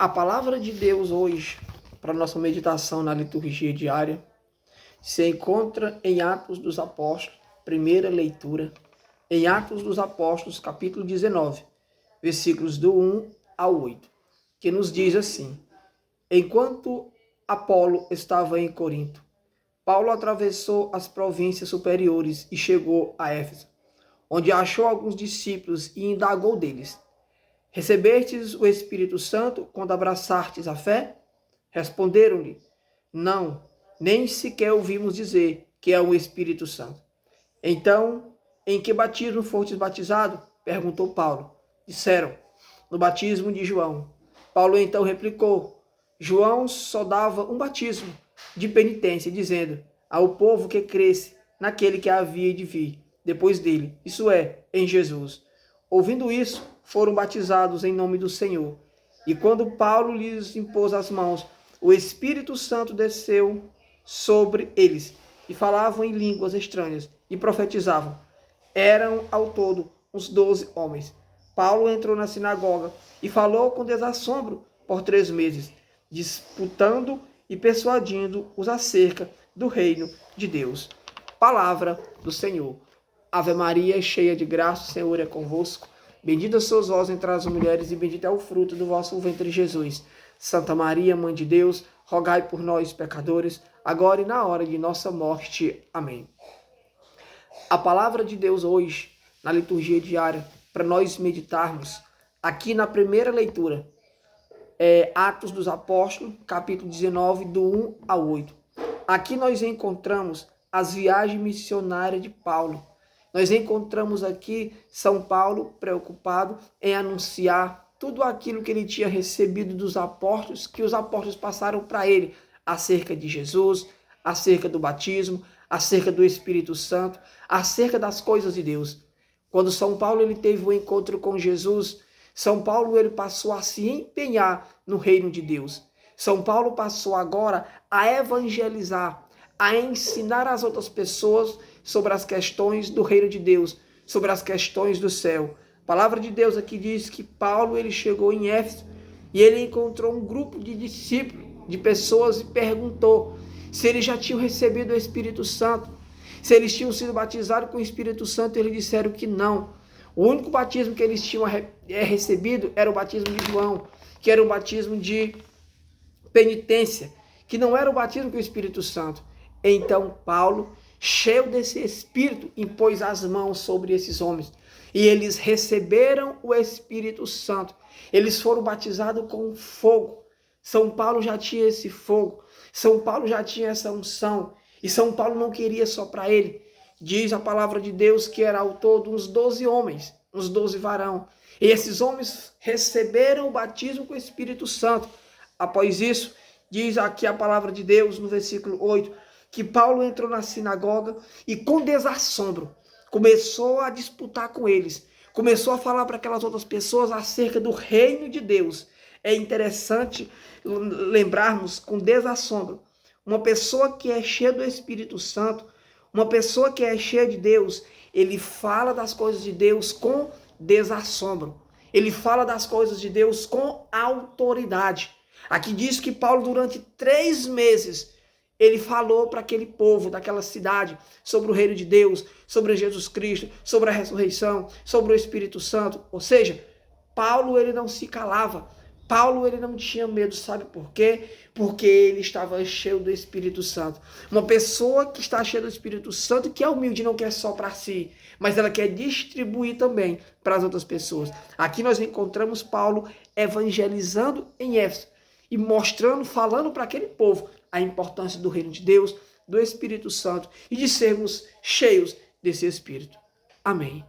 A palavra de Deus hoje, para nossa meditação na liturgia diária, se encontra em Atos dos Apóstolos, primeira leitura, em Atos dos Apóstolos, capítulo 19, versículos do 1 ao 8, que nos diz assim: Enquanto Apolo estava em Corinto, Paulo atravessou as províncias superiores e chegou a Éfeso, onde achou alguns discípulos e indagou deles: Recebestes o Espírito Santo quando abraçastes a fé? Responderam-lhe: Não, nem sequer ouvimos dizer que é o Espírito Santo. Então, em que batismo fostes batizado? Perguntou Paulo. Disseram: No batismo de João. Paulo então replicou: João só dava um batismo de penitência, dizendo ao povo que cresce naquele que havia de vir depois dele, isso é, em Jesus. Ouvindo isso, foram batizados em nome do Senhor. E quando Paulo lhes impôs as mãos, o Espírito Santo desceu sobre eles, e falavam em línguas estranhas, e profetizavam. Eram ao todo uns 12 homens. Paulo entrou na sinagoga e falou com desassombro por 3 meses, disputando e persuadindo-os acerca do reino de Deus. Palavra do Senhor. Ave Maria, cheia de graça, o Senhor é convosco. Bendita sois vós entre as mulheres, e bendito é o fruto do vosso ventre, Jesus. Santa Maria, Mãe de Deus, rogai por nós, pecadores, agora e na hora de nossa morte. Amém. A palavra de Deus hoje, na liturgia diária, para nós meditarmos, aqui na primeira leitura, é Atos dos Apóstolos, capítulo 19, do 1 ao 8. Aqui nós encontramos as viagens missionárias de Paulo. Nós encontramos aqui São Paulo preocupado em anunciar tudo aquilo que ele tinha recebido dos apóstolos, que os apóstolos passaram para ele, acerca de Jesus, acerca do batismo, acerca do Espírito Santo, acerca das coisas de Deus. Quando São Paulo ele teve um encontro com Jesus, São Paulo ele passou a se empenhar no reino de Deus. São Paulo passou agora a evangelizar, a ensinar as outras pessoas sobre as questões do reino de Deus, sobre as questões do céu. A palavra de Deus aqui diz que Paulo ele chegou em Éfeso e ele encontrou um grupo de discípulos, de pessoas, e perguntou se eles já tinham recebido o Espírito Santo, se eles tinham sido batizados com o Espírito Santo. Eles disseram que não. O único batismo que eles tinham recebido era o batismo de João, que era um batismo de penitência, que não era o batismo com o Espírito Santo. Então Paulo, cheio desse Espírito, impôs as mãos sobre esses homens e eles receberam o Espírito Santo. Eles foram batizados com fogo. São Paulo já tinha esse fogo, São Paulo já tinha essa unção, e São Paulo não queria só para ele. Diz a palavra de Deus que era ao todo uns 12 homens, uns 12 varão. E esses homens receberam o batismo com o Espírito Santo. Após isso, diz aqui a palavra de Deus no versículo 8, que Paulo entrou na sinagoga e com desassombro começou a disputar com eles. Começou a falar para aquelas outras pessoas acerca do reino de Deus. É interessante lembrarmos com desassombro. Uma pessoa que é cheia do Espírito Santo, uma pessoa que é cheia de Deus, ele fala das coisas de Deus com desassombro. Ele fala das coisas de Deus com autoridade. Aqui diz que Paulo, durante 3 meses, ele falou para aquele povo daquela cidade sobre o reino de Deus, sobre Jesus Cristo, sobre a ressurreição, sobre o Espírito Santo. Ou seja, Paulo ele não se calava. Paulo ele não tinha medo, sabe por quê? Porque ele estava cheio do Espírito Santo. Uma pessoa que está cheia do Espírito Santo, que é humilde, não quer só para si, mas ela quer distribuir também para as outras pessoas. Aqui nós encontramos Paulo evangelizando em Éfeso e mostrando, falando para aquele povo a importância do reino de Deus, do Espírito Santo e de sermos cheios desse Espírito. Amém.